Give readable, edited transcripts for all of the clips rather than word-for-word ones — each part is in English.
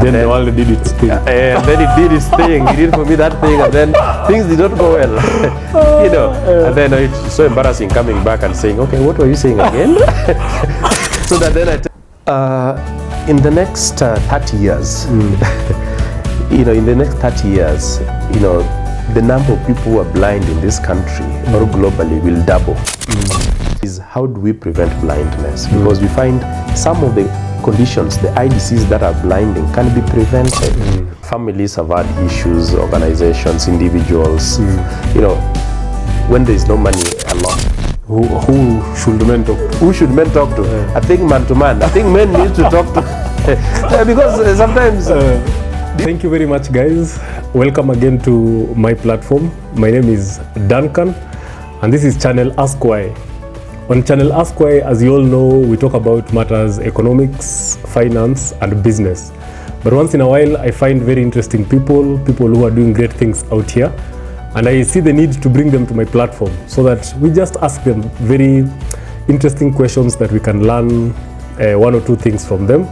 then the world did its thing. And then it did its thing. It did for me that thing, and then things did not go well. And then it's so embarrassing coming back and saying, okay, what were you saying again? So that then in the next 30 years, in the next 30 years, the number of people who are blind in this country or globally will double. Is how do we prevent blindness? Because we find some of the conditions, the eye disease that are blinding, can be prevented. Families have had issues, organizations, individuals. When there is no money alone, Who should men talk to? who should men talk to? I think man to man. I think men need to talk to because sometimes. Thank you very much, guys. Welcome again to my platform. My name is Duncan, and this is Channel Ask Why. On Channel Ask Why, as you all know, we talk about matters economics, finance, and business. But once in a while, I find very interesting people who are doing great things out here, and I see the need to bring them to my platform so that we just ask them very interesting questions that we can learn one or two things from them.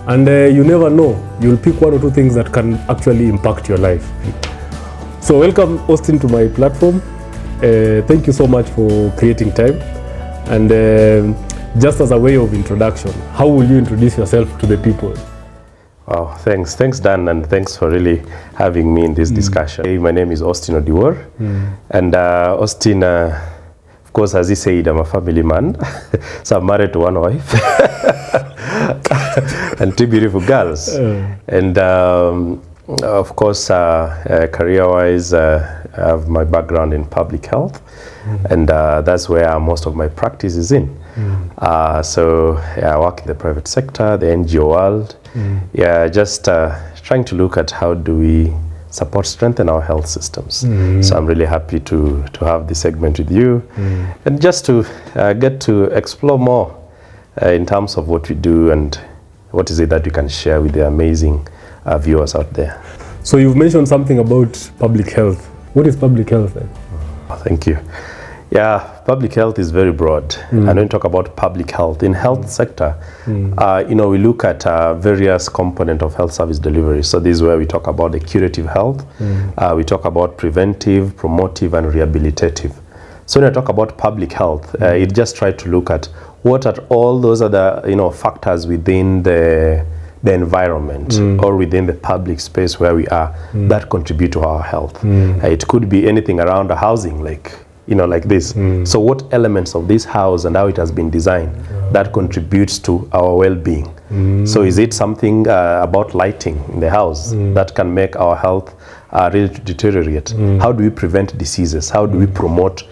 And you never know, you'll pick one or two things that can actually impact your life. So welcome, Austine, to my platform. Thank you so much for creating time. And just as a way of introduction, how will you introduce yourself to the people? Oh, thanks, Dan, and thanks for really having me in this discussion. Hey, my name is Austine Odiwuor, and Austine, of course, as he said, I'm a family man, so I'm married to one wife and two beautiful girls. And of course, career-wise, I have my background in public health, and that's where most of my practice is in. So I work in the private sector, the NGO world. Just trying to look at how do we strengthen our health systems. So I'm really happy to have this segment with you, and just to get to explore more in terms of what we do and what is it that we can share with the amazing viewers out there. So you've mentioned something about public health. What is public health then? Thank you. Yeah, public health is very broad. And when we talk about public health, in health sector, we look at various components of health service delivery. So this is where we talk about the curative health. We talk about preventive, promotive, and rehabilitative. So when I talk about public health, it just tries to look at what are all those other factors within the environment or within the public space where we are that contribute to our health. It could be anything around the housing, like this. So what elements of this house and how it has been designed that contributes to our well-being? So is it something about lighting in the house that can make our health really deteriorate? How do we prevent diseases? How do we promote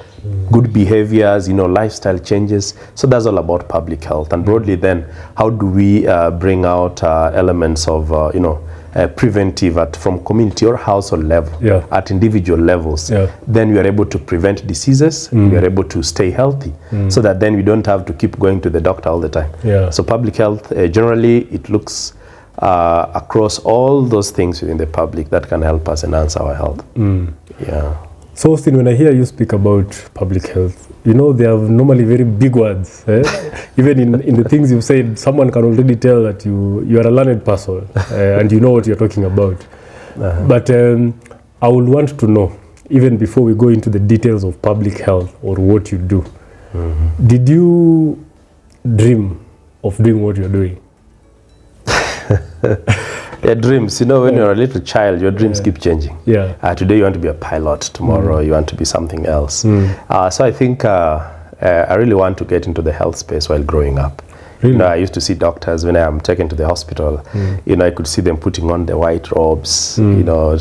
good behaviors, lifestyle changes? So that's all about public health. And broadly then, how do we bring out elements of, preventive from community or household level, at individual levels? Then we are able to prevent diseases, we are able to stay healthy, so that then we don't have to keep going to the doctor all the time. So public health, generally, it looks across all those things within the public that can help us enhance our health. So Austine, when I hear you speak about public health, they have normally very big words. Even in the things you've said, someone can already tell that you are a learned person and you know what you're talking about. But I would want to know, even before we go into the details of public health or what you do, did you dream of doing what you're doing? Dreams, when you're a little child, your dreams keep changing. Today you want to be a pilot, tomorrow you want to be something else. So I think I really want to get into the health space while growing up. Really? I used to see doctors when I am taken to the hospital. I could see them putting on the white robes,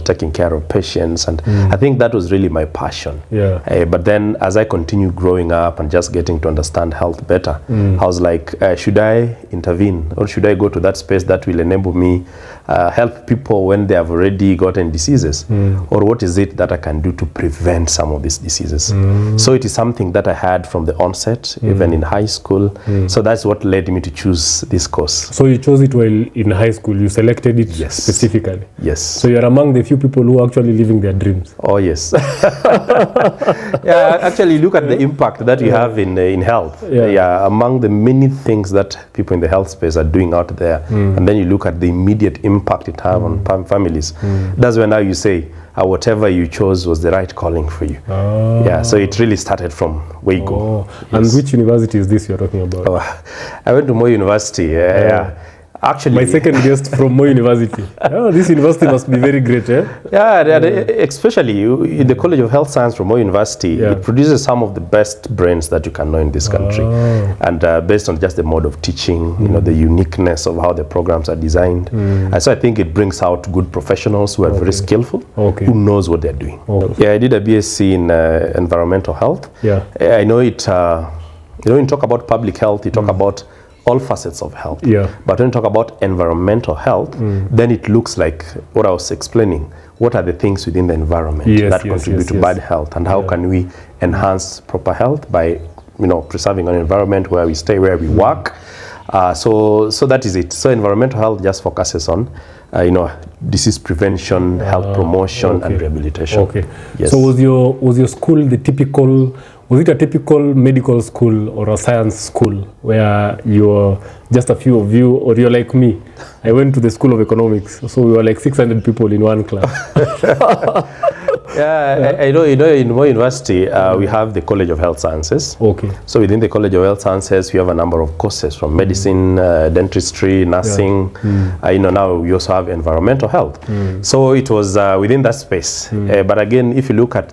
taking care of patients, and I think that was really my passion. But then as I continue growing up and just getting to understand health better, I was like, should I intervene, or should I go to that space that will enable me help people when they have already gotten diseases, or what is it that I can do to prevent some of these diseases? So it is something that I had from the onset, even in high school. So that's what led led me to choose this course. So you chose it while in high school. You selected it Yes. specifically. Yes. So you're among the few people who are actually living their dreams. Oh yes. Yeah, actually look at the impact that you have in health. Yeah. Among the many things that people in the health space are doing out there, and then you look at the immediate impact it have on families. That's when now you say, whatever you chose was the right calling for you. Yeah, so it really started from where you go. And which university is this you're talking about? I went to Moi University. Actually, my second guest from Moi University. This university must be very great, eh? Especially in the College of Health Science from Moi University, it produces some of the best brains that you can know in this country. And based on just the mode of teaching, you know, the uniqueness of how the programs are designed. And so I think it brings out good professionals who are very skillful, who knows what they're doing. Yeah, I did a BSc in environmental health. I know it, you know, when you talk about public health, you talk about all facets of health. But when you talk about environmental health, then it looks like what I was explaining. What are the things within the environment that contribute to bad health, and how can we enhance proper health by, you know, preserving an environment where we stay, where we work. So that is it. So environmental health just focuses on, you know, disease prevention, health promotion, and rehabilitation. Yes. So was your school the typical? Was it a typical medical school or a science school where you're just a few of you, or you're like me? I went to the School of Economics, so we were like 600 people in one class. I know, you know, in Moi University, we have the College of Health Sciences. So within the College of Health Sciences, we have a number of courses from medicine, dentistry, nursing. You know, now we also have environmental health. So it was within that space. But again, if you look at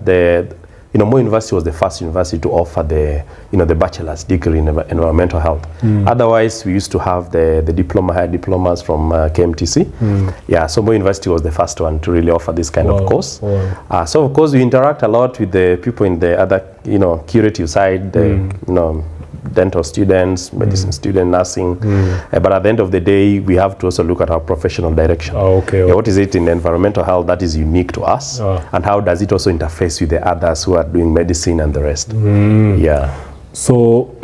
you know, Moi University was the first university to offer the, you know, the bachelor's degree in environmental health. Otherwise, we used to have the diploma, higher diplomas from KMTC. Yeah, so Moi University was the first one to really offer this kind of course. So of course, we interact a lot with the people in the other, you know, curative side, you know, dental students, medicine students, nursing. But at the end of the day, we have to also look at our professional direction. What is it in environmental health that is unique to us? And how does it also interface with the others who are doing medicine and the rest? Yeah. So,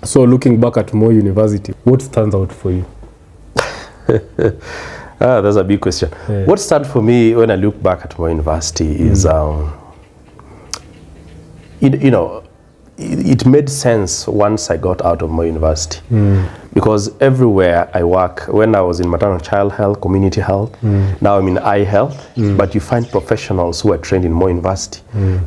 so looking back at Moi University, what stands out for you? That's a big question. What stands for me when I look back at Moi University is, you know, it made sense once I got out of Moi University, because everywhere I work, when I was in maternal child health, community health, now I'm in eye health, but you find professionals who are trained in Moi University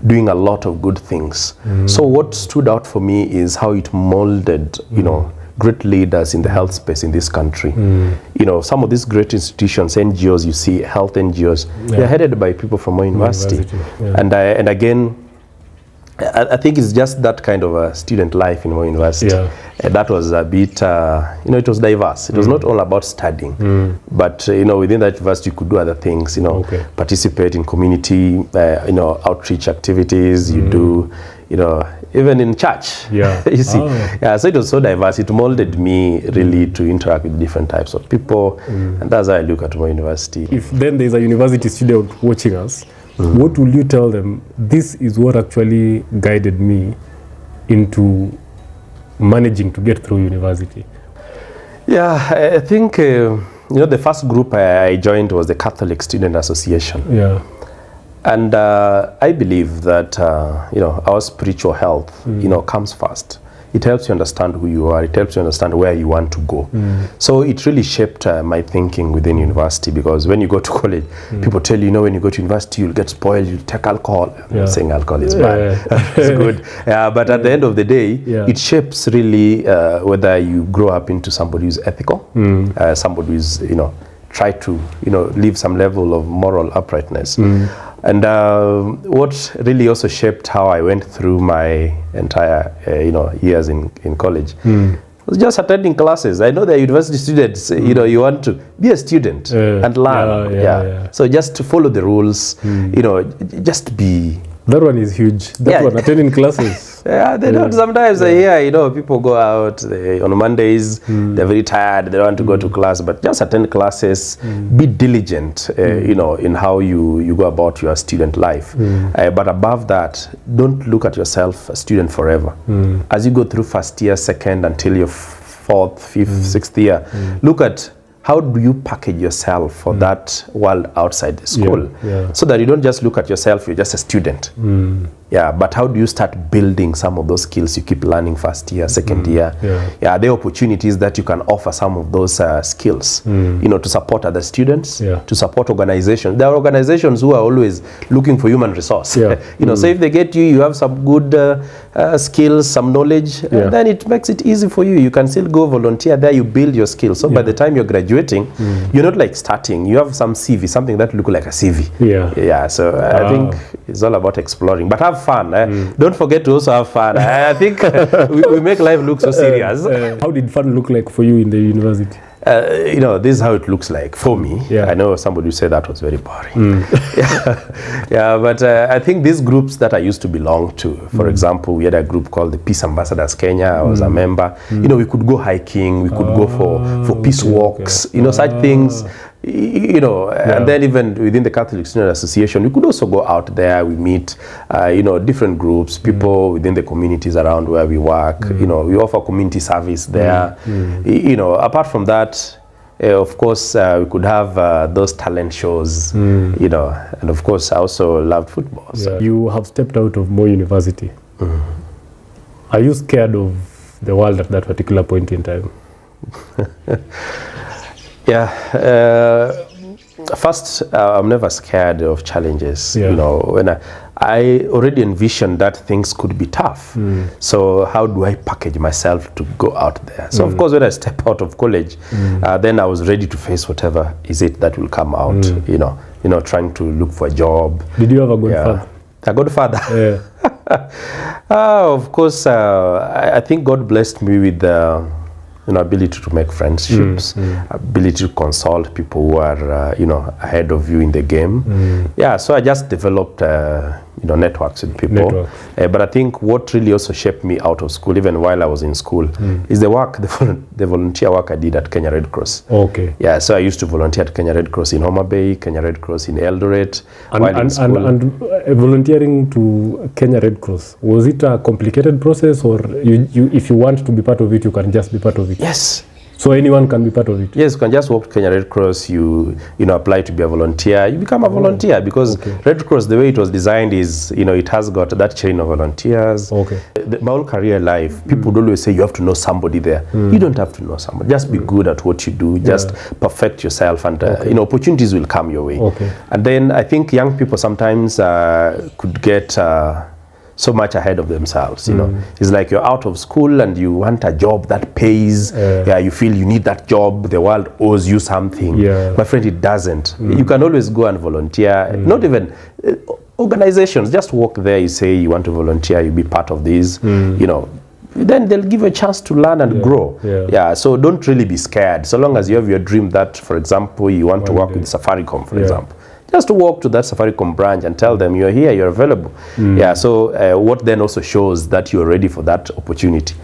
doing a lot of good things. So what stood out for me is how it molded, you know, great leaders in the health space in this country. You know, some of these great institutions, NGOs, you see, health NGOs, they're headed by people from Moi University. And again, I think it's just that kind of a student life in Moi University. That was a bit, you know, it was diverse. It was not all about studying, but, you know, within that university you could do other things, you know, participate in community, you know, outreach activities, you do, you know, even in church. You see. So it was so diverse. It molded me really to interact with different types of people, and that's how I look at Moi University. If then there's a university student watching us, what will you tell them? This is what actually guided me into managing to get through university. I think, you know, the first group I joined was the Catholic Student Association. And I believe that, you know, our spiritual health, you know, comes first. It helps you understand who you are. It helps you understand where you want to go. So it really shaped my thinking within university, because when you go to college, people tell you, you know, when you go to university, you'll get spoiled, you'll take alcohol. I'm not saying alcohol is bad. It's good. But at the end of the day, it shapes really whether you grow up into somebody who's ethical, somebody who's, you know, try to, you know, live some level of moral uprightness. And what really also shaped how I went through my entire, you know, years in college was just attending classes. I know that university students, you know, you want to be a student and learn. So just to follow the rules, you know, just be. That one is huge. That one, attending classes. They don't. Sometimes I hear, you know, people go out on Mondays, they're very tired, they don't want to go to class, but just attend classes, be diligent, you know, in how you go about your student life. But above that, don't look at yourself a student forever. As you go through first year, second, until your 4th, 5th, 6th year, look at how do you package yourself for that world outside the school, so that you don't just look at yourself, you're just a student. But how do you start building some of those skills you keep learning first year, second year? There are opportunities that you can offer some of those skills, you know, to support other students, to support organizations. There are organizations who are always looking for human resource. You know, so if they get you, you have some good skills, some knowledge, then it makes it easy for you. You can still go volunteer there, you build your skills. So by the time you're graduating, you're not like starting. You have some CV, something that look like a CV. So I think it's all about exploring. But have fun. Don't forget to also have fun. I think we make life look so serious. How did fun look like for you in the university? You know, this is how it looks like for me. I know somebody would say that was very boring. But I think these groups that I used to belong to, for example, we had a group called the Peace Ambassadors Kenya. I was a member. You know, we could go hiking, we could go for peace walks, you know, such things. You know, and then even within the Catholic Student Association, we could also go out there. We meet, you know, different groups, people within the communities around where we work. You know, we offer community service there. You know, apart from that, of course, we could have those talent shows. You know, and of course, I also loved football. So. You have stepped out of Moi University. Are you scared of the world at that particular point in time? First, I'm never scared of challenges. You know, when I already envisioned that things could be tough. So how do I package myself to go out there? So of course, when I step out of college, then I was ready to face whatever is it that will come out. You know, trying to look for a job. Did you have a good father? A good father. Of course, I think God blessed me with you know, ability to make friendships, ability to consult people who are, you know, ahead of you in the game. So I just developed, you know, networks with people. But I think what really also shaped me out of school, even while I was in school, is the work, the volunteer work I did at Kenya Red Cross. So I used to volunteer at Kenya Red Cross in Homa Bay, Kenya Red Cross in Eldoret. And volunteering to Kenya Red Cross, was it a complicated process, or you if you want to be part of it, you can just be part of it? Yes. So anyone can be part of it? Yes, you can just walk to Kenya Red Cross, you know, apply to be a volunteer, you become a volunteer, because Red Cross, the way it was designed is, you know, it has got that chain of volunteers. My whole career life, people would always say you have to know somebody there. You don't have to know somebody. Just be good at what you do, just perfect yourself, and you know, opportunities will come your way. And then I think young people sometimes could get so much ahead of themselves. You know, it's like you're out of school and you want a job that pays. You feel you need that job. The world owes you something. My friend, it doesn't. You can always go and volunteer. Not even organizations. Just walk there. You say you want to volunteer. You be part of this. You know, then they'll give you a chance to learn and grow. So don't really be scared. So long as you have your dream that, for example, you want to work with Safaricom, for example. Just to walk to that Safaricom branch and tell them you're here, you're available. So what then also shows that you're ready for that opportunity.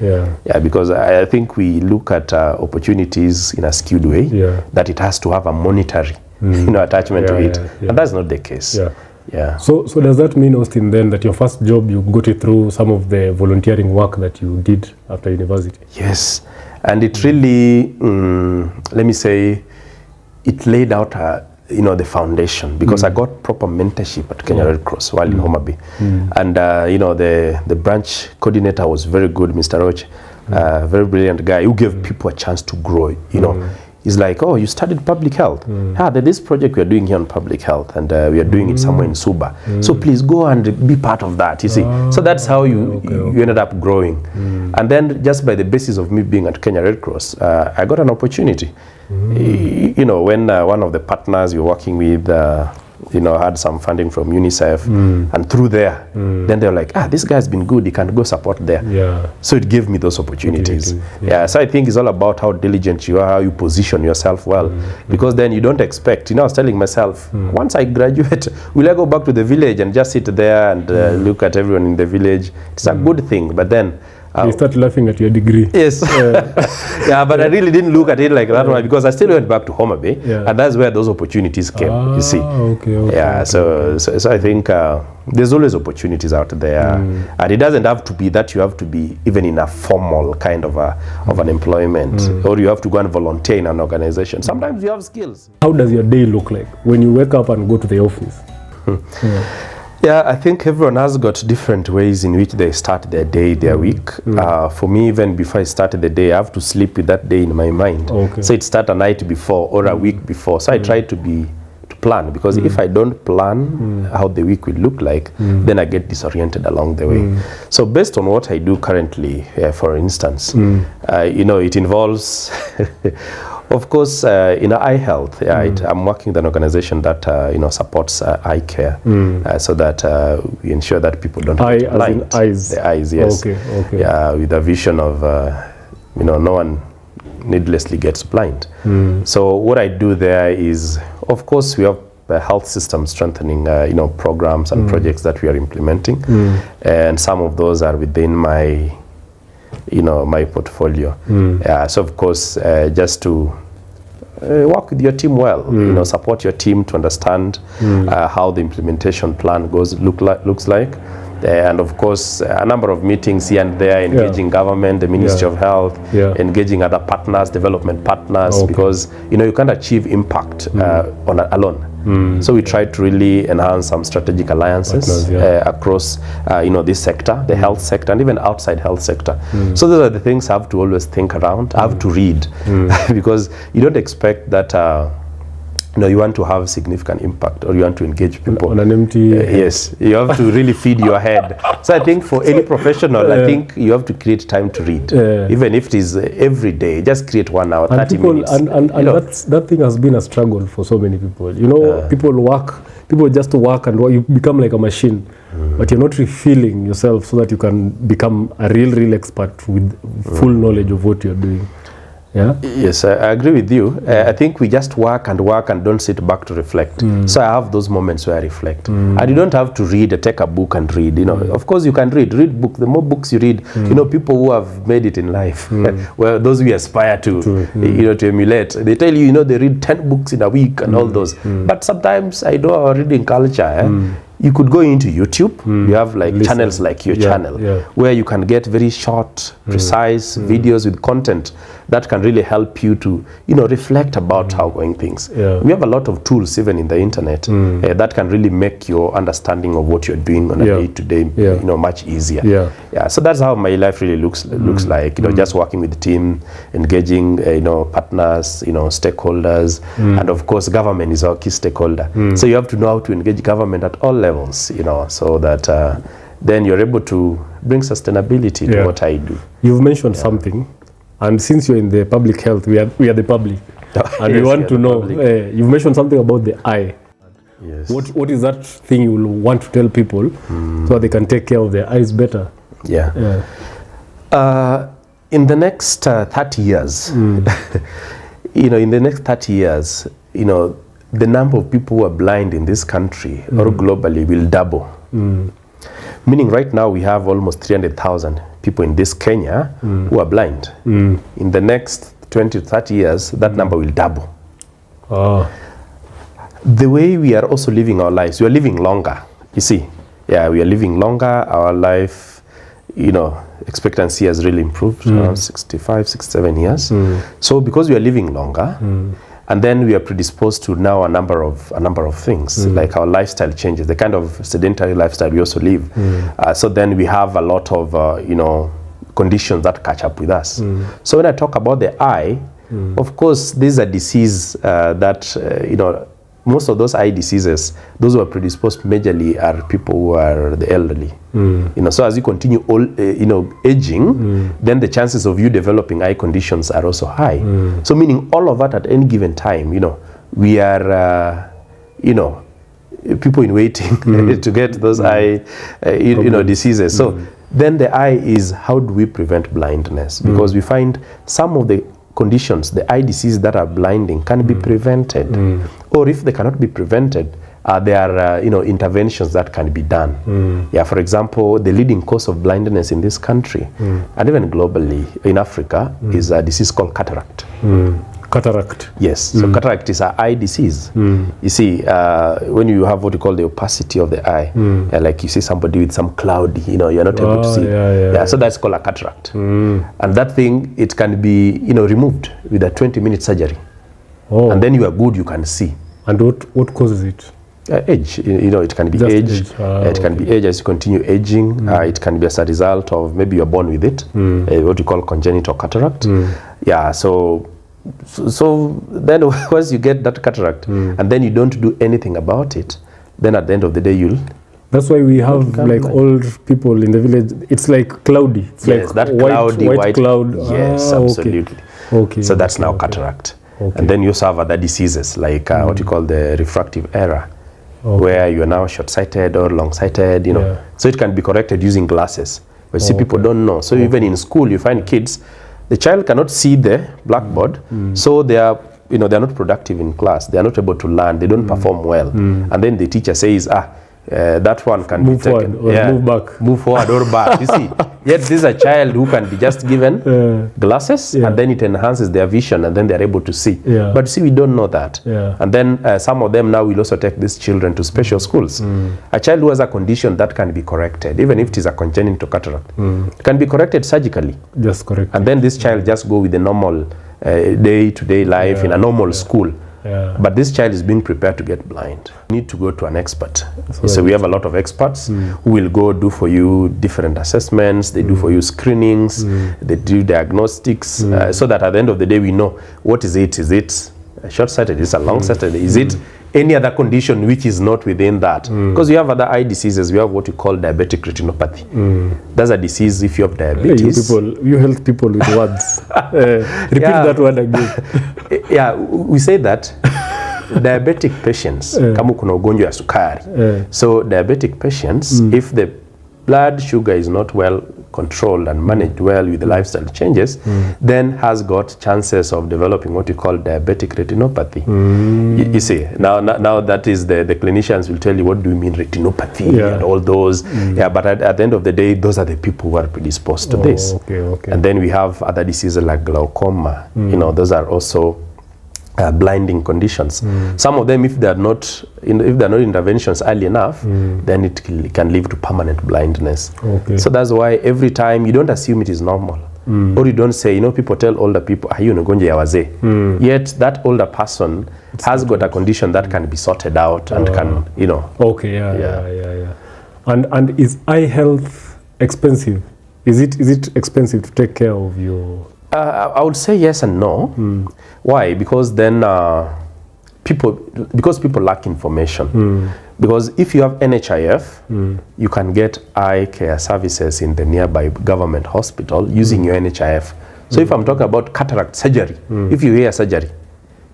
Because I think we look at opportunities in a skewed way, that it has to have a monetary you know, attachment to it. And that's not the case. So does that mean, Austine, then that your first job, you got it through some of the volunteering work that you did after university? Yes. And it really, let me say, it laid out you know, the foundation, because I got proper mentorship at Kenya Red Cross while in Homa Bay. And you know, the branch coordinator was very good, Mr. Roche, very brilliant guy who gave people a chance to grow. You know, he's like, oh, you studied public health. There's this project we are doing here on public health, and we are doing it somewhere in Suba. So please go and be part of that, you see. So that's how you ended up growing. And then just by the basis of me being at Kenya Red Cross, I got an opportunity. You know, when one of the partners you're working with, you know, had some funding from UNICEF, and through there, then they're like, this guy's been good, he can go support there. So it gave me those opportunities. So I think it's all about how diligent you are, how you position yourself well, because then you don't expect, you know, I was telling myself, once I graduate, will I go back to the village and just sit there and look at everyone in the village? It's a good thing, but then They start laughing at your degree. Yes. Yeah, but I really didn't look at it like that one because I still went back to Homa Bay, and that's where those opportunities came, you see. Okay, yeah, so I think there's always opportunities out there, and it doesn't have to be that you have to be even in a formal kind of an employment, or you have to go and volunteer in an organization. Sometimes you have skills. How does your day look like when you wake up and go to the office? Yeah, I think everyone has got different ways in which they start their day, their week. For me, even before I started the day, I have to sleep with that day in my mind. Okay. So it start a night before or a week before. So I try to plan, because if I don't plan how the week will look like, then I get disoriented along the way. So based on what I do currently, for instance, it involves of course, in eye health, I'm working with an organization that supports eye care, so that we ensure that people don't get blind. As in eyes. The eyes, yes. Okay. Yeah, with a vision of no one needlessly gets blind. So what I do there is, of course, we have health system strengthening programs and projects that we are implementing, and some of those are within my my portfolio. So of course, just to work with your team well, support your team to understand how the implementation plan looks like. And of course, a number of meetings here and there, engaging government, the Ministry of Health, engaging other partners, development partners, because you can't achieve impact alone. So we try to really enhance some strategic alliances across this sector, the health sector, and even outside health sector. So those are the things I have to always think around. I have to read because you don't expect that you want to have significant impact, or you want to engage people on an empty yes, you have to really feed your head. So I think for any professional, I think you have to create time to read, even if it is every day. Just create 1 hour, 30 minutes. And that thing has been a struggle for so many people. People just work and you become like a machine, but you're not refilling yourself so that you can become a real expert with full knowledge of what you're doing. Yeah. Yes, I agree with you. I think we just work and don't sit back to reflect. So I have those moments where I reflect. And you don't have to take a book and read. Of course you can read book. The more books you read, people who have made it in life, well, those we aspire to emulate. They tell you, they read 10 books in a week and all those. But sometimes I know our reading culture. You could go into YouTube. You have channels like your channel, where you can get very short, precise videos with content that can really help you to reflect about how going things. We have a lot of tools even in the internet that can really make your understanding of what you're doing on a day-to-day much easier. So that's how my life really looks like. Just working with the team, engaging partners, stakeholders, and of course government is our key stakeholder. So you have to know how to engage government at all levels, so that then you're able to bring sustainability to what I do. You've mentioned something, and since you're in the public health, we are the public, and we want to know. You've mentioned something about the eye. Yes. What is that thing you will want to tell people so that they can take care of their eyes better? In the next 30 years, in the next 30 years, the number of people who are blind in this country or globally will double. Meaning right now we have almost 300,000 people in this Kenya who are blind. In the next 20 to 30 years, that number will double. The way we are also living our lives, we are living longer, you see. We are living longer. Our life, expectancy has really improved, around 65, 67 years. So because we are living longer, and then we are predisposed to now a number of things, like our lifestyle changes, the kind of sedentary lifestyle we also live. So then we have a lot of conditions that catch up with us. So when I talk about the eye, of course, this is a disease that most of those eye diseases, those who are predisposed majorly are people who are the elderly. So as you continue aging, then the chances of you developing eye conditions are also high. So meaning all of that at any given time, we are people in waiting to get those eye diseases. So then the eye is, how do we prevent blindness? Because we find some of the conditions, the eye diseases that are blinding, can be prevented. Or if they cannot be prevented, there are interventions that can be done. Yeah, for example, the leading cause of blindness in this country and even globally in Africa is a disease called cataract. Cataract. Yes, so cataract is an eye disease. You see, when you have what you call the opacity of the eye, like you see somebody with some cloudy, you're not able to see. So that's called a cataract. And that thing, it can be, removed with a 20-minute surgery. And then you are good, you can see. And what causes it? Age. It can be age. It can be age as you continue aging. It can be as a result of maybe you're born with it, what you call congenital cataract. Yeah, so then once you get that cataract and then you don't do anything about it, then at the end of the day that's why we have like old people in the village. It's like cloudy. It's like that white cloud. Yes, absolutely. Okay. So that's now cataract. And then you also have other diseases like what you call the refractive error, where you are now short-sighted or long-sighted. So it can be corrected using glasses. But see, people don't know. So even in school, you find kids. The child cannot see the blackboard, so they are, they are not productive in class. They are not able to learn. They don't perform well. And then the teacher says, that one can move be taken. Forward or move back. Move forward or back. You see, yet this is a child who can be just given glasses, and then it enhances their vision, and then they are able to see. But see, we don't know that. And then some of them now will also take these children to special schools. A child who has a condition that can be corrected, even if it is a congenital cataract, can be corrected surgically. Just correct. And then this child just go with the normal day-to-day life in a normal school. But this child is being prepared to get blind. You need to go to an expert. So we have a lot of experts who will go do for you different assessments. They do for you screenings. They do diagnostics so that at the end of the day we know what is it. Is it short-sighted? Is it long-sighted? Is it any other condition which is not within that? Because we have other eye diseases. We have what we call diabetic retinopathy. That's a disease if you have diabetes. You help people with words. Repeat that word again. We say that diabetic patients, kama kuna ugonjwa ya sukari. So diabetic patients, if the blood sugar is not well controlled and managed well with the lifestyle changes, then has got chances of developing what you call diabetic retinopathy. You see, now that is the clinicians will tell you what do you mean retinopathy and all those. But at the end of the day, those are the people who are predisposed to this. And then we have other diseases like glaucoma. Those are also blinding conditions. Some of them, if they are not interventions early enough, then it can lead to permanent blindness. So that's why every time you don't assume it is normal, or you don't say, people tell older people, yet that older person has got a condition that can be sorted out and can, And is eye health expensive? Is it expensive to take care of your? I would say yes and no. Why? Because then people lack information. Because if you have NHIF, you can get eye care services in the nearby government hospital using your NHIF. So if I'm talking about cataract surgery, if you hear surgery,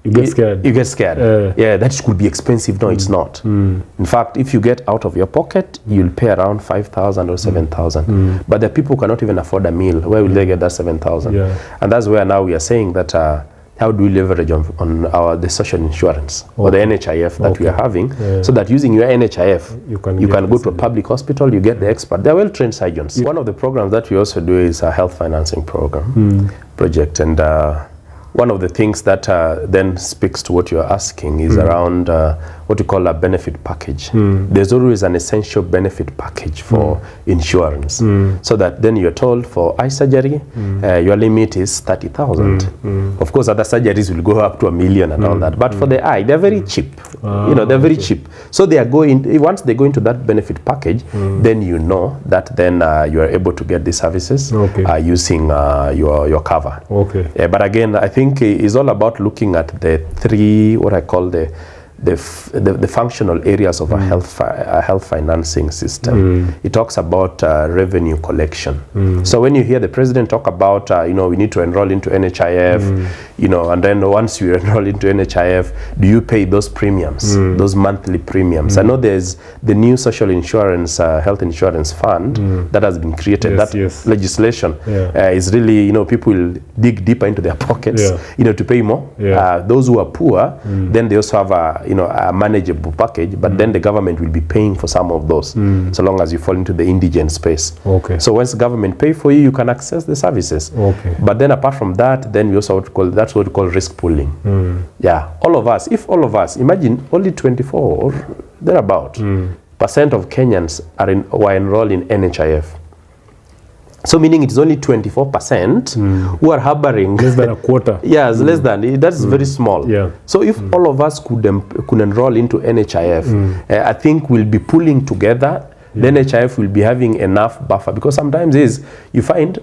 you get scared. You get scared. That could be expensive. No, it's not. In fact, if you get out of your pocket, you'll pay around 5,000 or 7,000. But the people cannot even afford a meal. Where will they get that 7,000? And that's where now we are saying that how do we leverage on the social insurance or the NHIF that we are having, so that using your NHIF, you can go to a public hospital, you get the expert. They're well-trained surgeons. One of the programs that we also do is a health financing program project. And one of the things that then speaks to what you're asking is around what we call a benefit package. There's always an essential benefit package for insurance. So that then you're told for eye surgery, your limit is 30,000. Of course, other surgeries will go up to 1 million and all that. But for the eye, they're very cheap. They're very cheap. So they are once they go into that benefit package, then you know that then you are able to get these services using your cover. But again, I think it's all about looking at the three, what I call the functional areas of a health financing system. It talks about revenue collection. So when you hear the president talk about we need to enroll into NHIF, and then once you enroll into NHIF, do you pay those premiums, those monthly premiums? I know there's the new social insurance, health insurance fund that has been created. Legislation is really, people will dig deeper into their pockets, to pay more. Those who are poor, then they also have a manageable package, but then the government will be paying for some of those, so long as you fall into the indigent space. Okay. So once the government pay for you, you can access the services. Okay. But then apart from that, then we also that's what we call risk pooling. Yeah, if all of us, imagine only 24 or thereabout percent of Kenyans were enrolled in NHIF. So meaning it's only 24% who are harboring less than a quarter. Yes, less than. That's very small. Yeah. So if all of us could enroll into NHIF, I think we'll be pulling together. The NHIF will be having enough buffer, because sometimes you find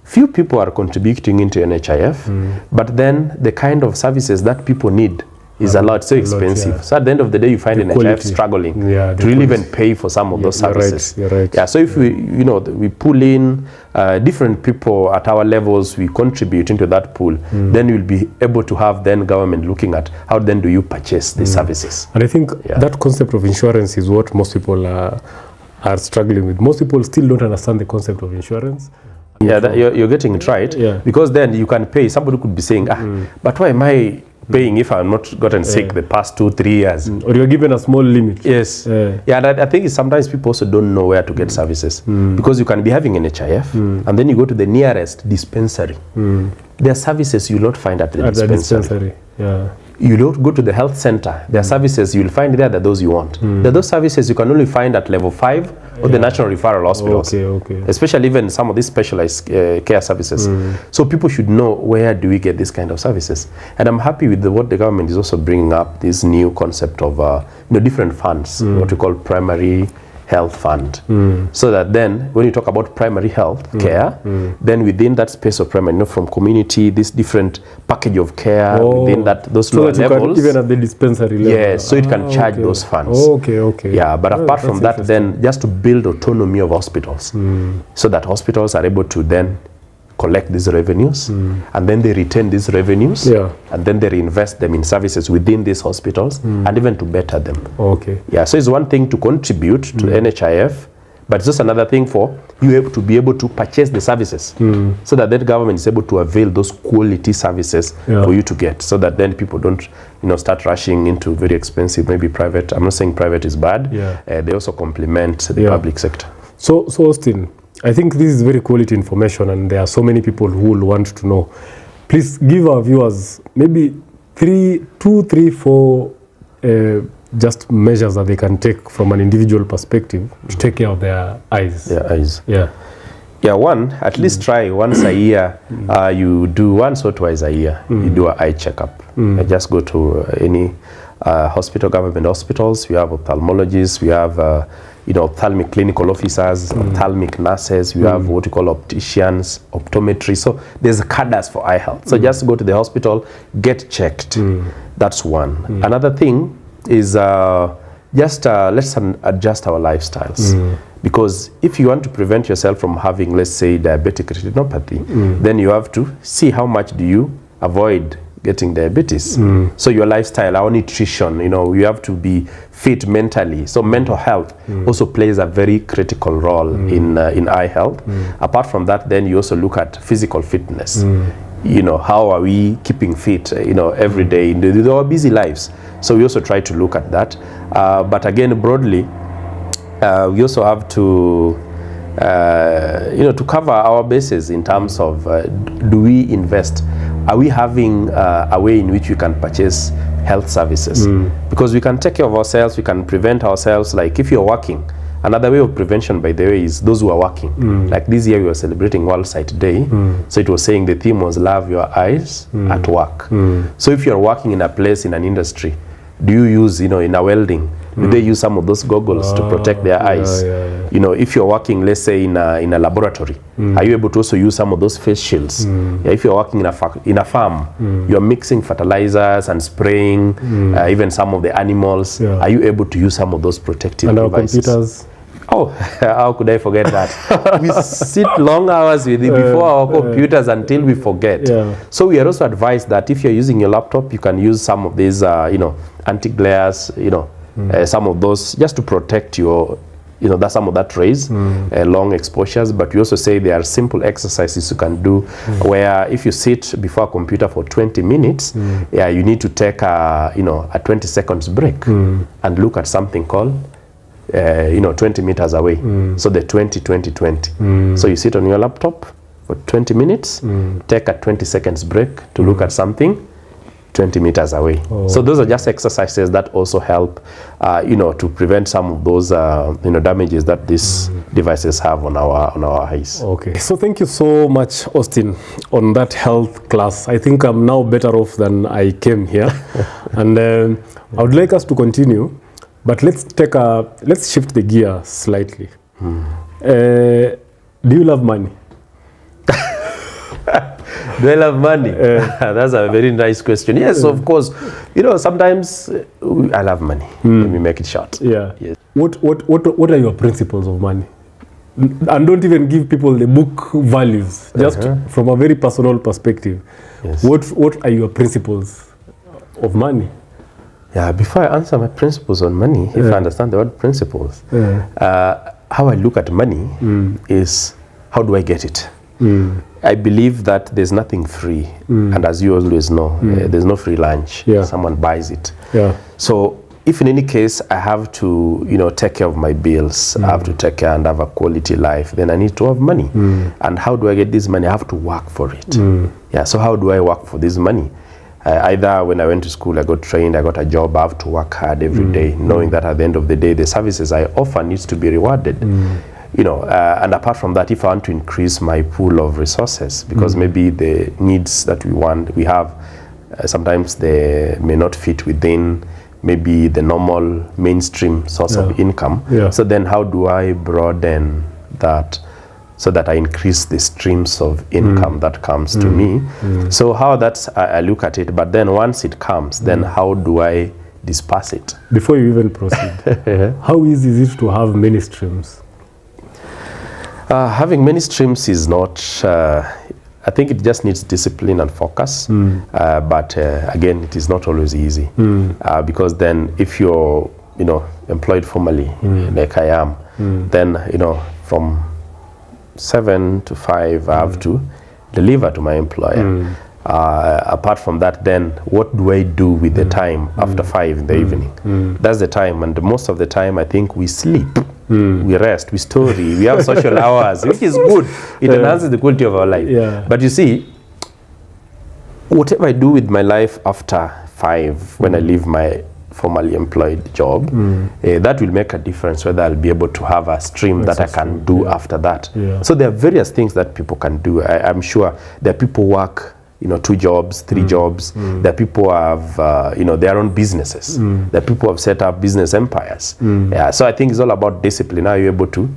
few people are contributing into NHIF, but then the kind of services that people need is a lot, so expensive. Yeah. So at the end of the day, you find NHIF quality. struggling Yeah, to really even pay for some of those services. You're right. Yeah. So if we pull in different people at our levels, we contribute into that pool, then we'll be able to have then government looking at how then do you purchase the services. And I think that concept of insurance is what most people are struggling with. Most people still don't understand the concept of insurance. Yeah, you're getting it right. Yeah. Because then you can pay. Somebody could be saying, but why am I paying if I'm not gotten sick the past 2-3 years? Or you're given a small limit. Yes. Yeah, and I think sometimes people also don't know where to get services. Because you can be having an HIF, and then you go to the nearest dispensary. There are services you'll not find at the dispensary. Yeah. You don't go to the health center. There are services you'll find there that those you want. There are those services you can only find at level 5 or the national referral hospitals. Okay. Especially even some of these specialized care services. So people should know, where do we get this kind of services? And I'm happy with what the government is also bringing up, this new concept of different funds, what we call primary health fund, so that then when you talk about primary health care, then within that space of primary, from community, this different package of care within those lower levels, even at the dispensary level. yes, so it can charge those funds. Okay. Yeah, but apart from that, then just to build autonomy of hospitals, so that hospitals are able to then collect these revenues, and then they retain these revenues, and then they reinvest them in services within these hospitals, and even to better them. Okay. Yeah, so it's one thing to contribute to NHIF, but it's just another thing for you to be able to purchase the services, so that then government is able to avail those quality services for you to get, so that then people don't start rushing into very expensive, maybe private. I'm not saying private is bad. They also complement the public sector. So Austine, I think this is very quality information, and there are so many people who will want to know. Please give our viewers maybe 2, 3, 4 just measures that they can take from an individual perspective to take care of their eyes. Yeah, one, at least try once a year. You do once or twice a year. You do an eye checkup. Just go to any hospital, government hospitals. We have ophthalmologists. We have ophthalmic clinical officers, ophthalmic nurses. We have what we call opticians, optometry. So there's cadres for eye health. So just go to the hospital, get checked. That's one. Another thing is let's adjust our lifestyles. Because if you want to prevent yourself from having, let's say, diabetic retinopathy, then you have to see how much do you avoid getting diabetes. So your lifestyle, our nutrition, you have to be fit mentally. So mental health also plays a very critical role in eye health. Apart from that, then you also look at physical fitness. How are we keeping fit, every day in our busy lives? So we also try to look at that. But again, broadly, we also have to to cover our bases in terms of do we invest? Are we having a way in which we can purchase health services? Because we can take care of ourselves, we can prevent ourselves. Like if you're working, another way of prevention, by the way, is those who are working. Like this year we were celebrating World Sight Day. So it was saying the theme was love your eyes at work. So if you're working in a place, in an industry, do you use, in a welding, do they use some of those goggles to protect their eyes? If you're working, let's say in a laboratory, are you able to also use some of those face shields? If you're working in a farm, you're mixing fertilizers and spraying, even some of the animals, are you able to use some of those protective devices? And our computers? Oh, how could I forget that? We sit long hours before our computers until we forget. So we are also advised that if you're using your laptop, you can use some of these, anti-glares, some of those, just to protect your that's some of that raise, long exposures. But we also say there are simple exercises you can do where if you sit before a computer for 20 minutes, you need to take a 20 seconds break and look at something called 20 meters away. So the 20-20-20. So you sit on your laptop for 20 minutes, take a 20 seconds break to look at something 20 meters away. So those are just exercises that also help, to prevent some of those, damages that these devices have on our eyes. Okay. So thank you so much, Austine, on that health class. I think I'm now better off than I came here. And I would like us to continue, but let's shift the gear slightly. Do you love money? Do I love money? That's a very nice question. Yes, of course. Sometimes I love money. Let me make it short. Yeah. Yes. What are your principles of money? And don't even give people the book values. Just from a very personal perspective. Yes. What are your principles of money? Yeah. Before I answer my principles on money, if I understand the word principles, how I look at money is how do I get it? I believe that there's nothing free, and as you always know, there's no free lunch. Someone buys it. So if in any case I have to, take care of my bills, I have to take care and have a quality life, then I need to have money. And how do I get this money? I have to work for it. So how do I work for this money? Either when I went to school, I got trained, I got a job, I have to work hard every day, knowing that at the end of the day, the services I offer needs to be rewarded. And apart from that, if I want to increase my pool of resources, because maybe the needs that we have, sometimes they may not fit within maybe the normal mainstream source of income. So then how do I broaden that so that I increase the streams of income that comes to me? So how I look at it, but then once it comes, then how do I disperse it? Before you even proceed, how easy is it to have many streams? Having many streams is not, I think it just needs discipline and focus. But again, it is not always easy. Because then if you're, employed formally, like I am, then, from 7 to 5, I have to deliver to my employer. Apart from that, then what do I do with the time after 5 in the evening? That's the time, and most of the time I think we sleep. We rest, we story, we have social hours, which is good. It enhances the quality of our life. But you see, whatever I do with my life after 5, when I leave my formally employed job, that will make a difference whether I'll be able to have a stream that I can do after that. So there are various things that people can do. I'm sure there are people who work 2 jobs, 3 jobs. There are people who have, their own businesses. There are people who have set up business empires. So I think it's all about discipline. Are you able to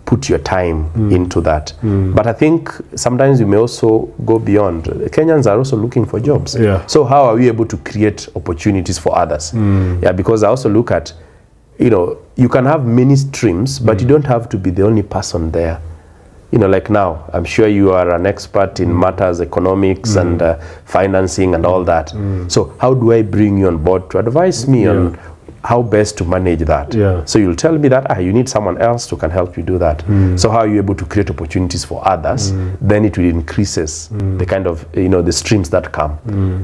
put your time into that? But I think sometimes you may also go beyond. Kenyans are also looking for jobs. So how are we able to create opportunities for others? Because I also look at, you can have many streams, but you don't have to be the only person there. Like now, I'm sure you are an expert in matters, economics and financing and all that. So how do I bring you on board to advise me on how best to manage that? So you'll tell me that you need someone else who can help you do that. So how are you able to create opportunities for others? Then it will increases the kind of, the streams that come.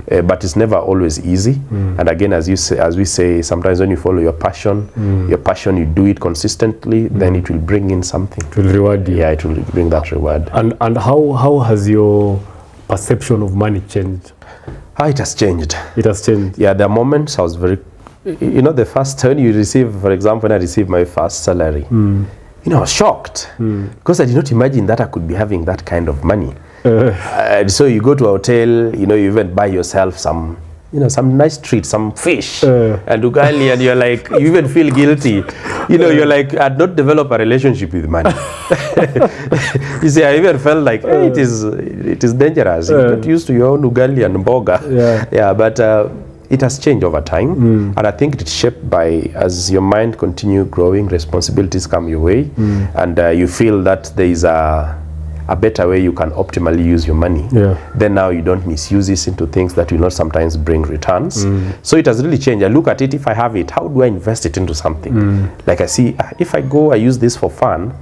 But it's never always easy. And again, as we say, sometimes when you follow your passion, you do it consistently, then it will bring in something. It will reward you. It will bring that reward. And how has your perception of money changed? It has changed. It has changed. There are moments I was very, the first time you receive, for example, when I received my first salary, I was shocked because I did not imagine that I could be having that kind of money. So you go to a hotel, you even buy yourself some nice treats, some fish and ugali, and you're like, you even feel guilty. You're like, I'd not developed a relationship with money. You see, I even felt like, it is dangerous. You're not used to your own ugali and mboga. But it has changed over time, and I think it's shaped by, as your mind continue growing, responsibilities come your way, and you feel that there is a a better way you can optimally use your money, then now you don't misuse this into things that will not sometimes bring returns. So it has really changed. I look at it, if I have it, how do I invest it into something? Like I see, if I go, I use this for fun,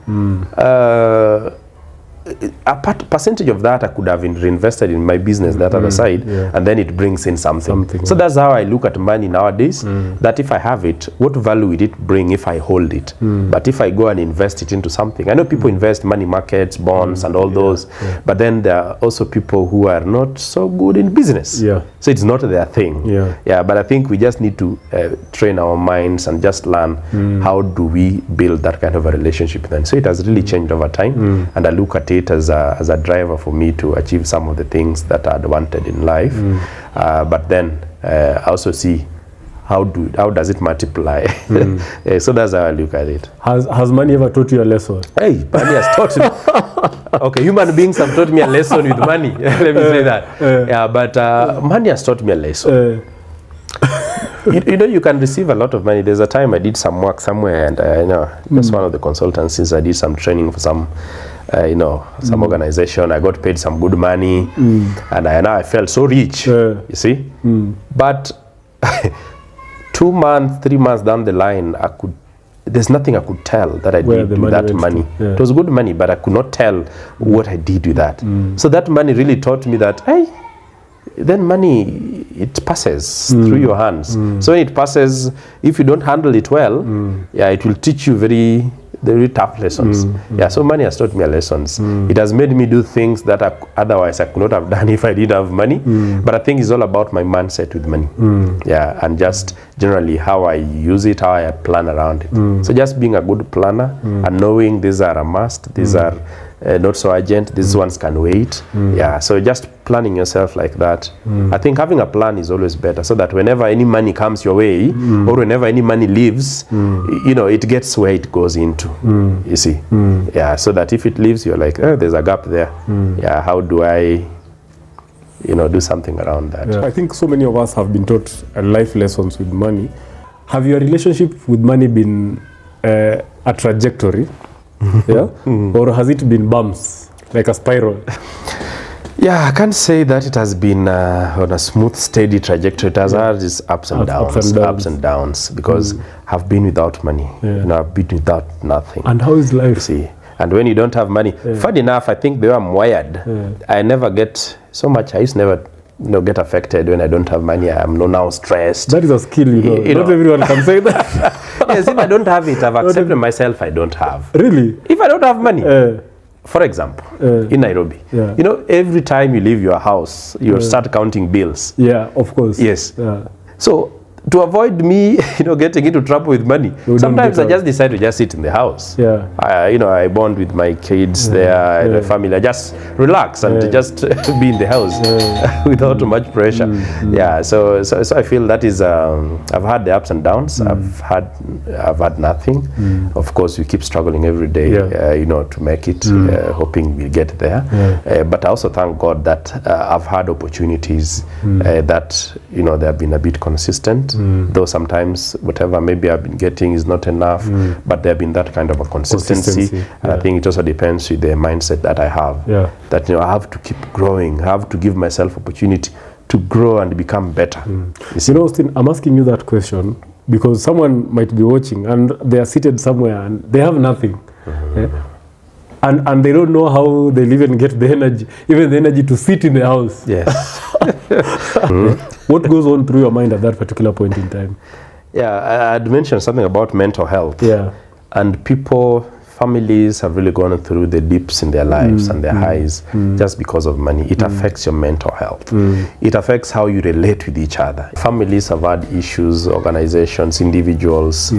a percentage of that I could have reinvested in my business, that other side, and then it brings in something. So that's how I look at money nowadays, that if I have it, what value will it bring if I hold it? But if I go and invest it into something, I know people invest money markets, bonds, and all those, but then there are also people who are not so good in business. So it's not their thing. But I think we just need to train our minds and just learn how do we build that kind of a relationship then. So it has really changed over time, and I look at it as a driver for me to achieve some of the things that I'd wanted in life. But then I also see how does it multiply. So that's how I look at it. Has money ever taught you a lesson? Hey, money has taught me. Okay, human beings have taught me a lesson with money. Let me say that. But money has taught me a lesson. You know, you can receive a lot of money. There's a time I did some work somewhere, and that's one of the consultancies. I did some training for some some organization. I got paid some good money, and I felt so rich, you see. But 2 months, 3 months down the line, there's nothing I could tell that I did with that money. It was good money, but I could not tell what I did with that. So that money really taught me that, hey, then money, it passes through your hands. So when it passes, if you don't handle it well, it will teach you very tough lessons. So money has taught me lessons. It has made me do things that otherwise I could not have done if I didn't have money. But I think it's all about my mindset with money. And just generally how I use it, how I plan around it. So just being a good planner and knowing these are a must, these are not so urgent, these ones can wait. So just planning yourself like that. I think having a plan is always better, so that whenever any money comes your way, or whenever any money leaves, it gets where it goes into. You see, so that if it leaves, you're like, there's a gap there. How do I do something around that? I think so many of us have been taught life lessons with money. Have your relationship with money been a trajectory? Or has it been bumps, like a spiral? I can't say that it has been on a smooth, steady trajectory. It has had its ups and downs, because I've been without money. I've been without nothing. And how is life? See, and when you don't have money, funny enough, I think the way I'm wired, I never get so much. I used to never get affected when I don't have money. I'm now stressed. That is a skill, not everyone can say that. Yes, if I don't have it, I've accepted myself I don't have. Really? If I don't have money, for example, in Nairobi, every time you leave your house, you start counting bills. Of course. Yes. So to avoid me, getting into trouble with money, sometimes I just decide to just sit in the house. I bond with my kids there, the family. I just relax and just be in the house without too much pressure. So I feel that is. I've had the ups and downs. I've had nothing. Of course, we keep struggling every day. To make it, hoping we get there. But I also thank God that I've had opportunities that they have been a bit consistent. Though sometimes whatever maybe I've been getting is not enough, but there have been that kind of a consistency. And I think it also depends with the mindset that I have. That I have to keep growing. I have to give myself opportunity to grow and become better. Austine, I'm asking you that question because someone might be watching and they are seated somewhere and they have nothing. And they don't know how they'll even get the energy to sit in the house. Yes. What goes on through your mind at that particular point in time? I'd mentioned something about mental health. And families have really gone through the dips in their lives and their highs just because of money. It affects your mental health. It affects how you relate with each other. Families have had issues, organizations, individuals.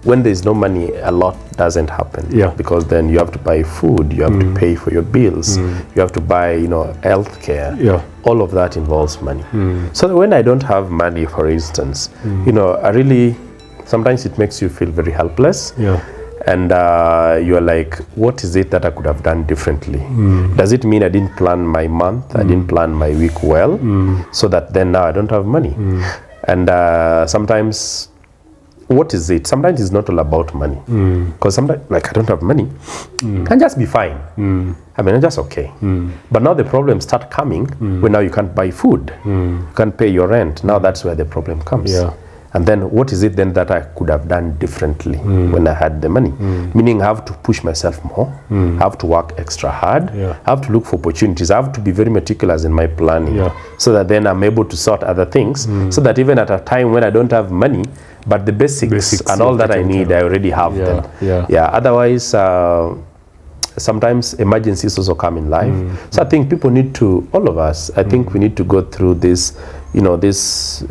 When there's no money, a lot doesn't happen. Because then you have to buy food, you have to pay for your bills, you have to buy, health care. All of that involves money. So when I don't have money, for instance, I really, sometimes it makes you feel very helpless. And you're like, what is it that I could have done differently? Does it mean I didn't plan my month, I didn't plan my week well, so that then now I don't have money? And sometimes what is it? Sometimes it's not all about money. Because sometimes, like, I don't have money, can just be fine. I mean, I'm just okay. But now the problems start coming when now you can't buy food, you can't pay your rent. Now that's where the problem comes. Yeah. And then what is it then that I could have done differently when I had the money? Meaning I have to push myself more, I have to work extra hard, I have to look for opportunities, I have to be very meticulous in my planning, so that then I'm able to sort other things, so that even at a time when I don't have money, but the basics and all that I need, I already have them. Otherwise, sometimes emergencies also come in life. So I think people need to, all of us, I think we need to go through this, this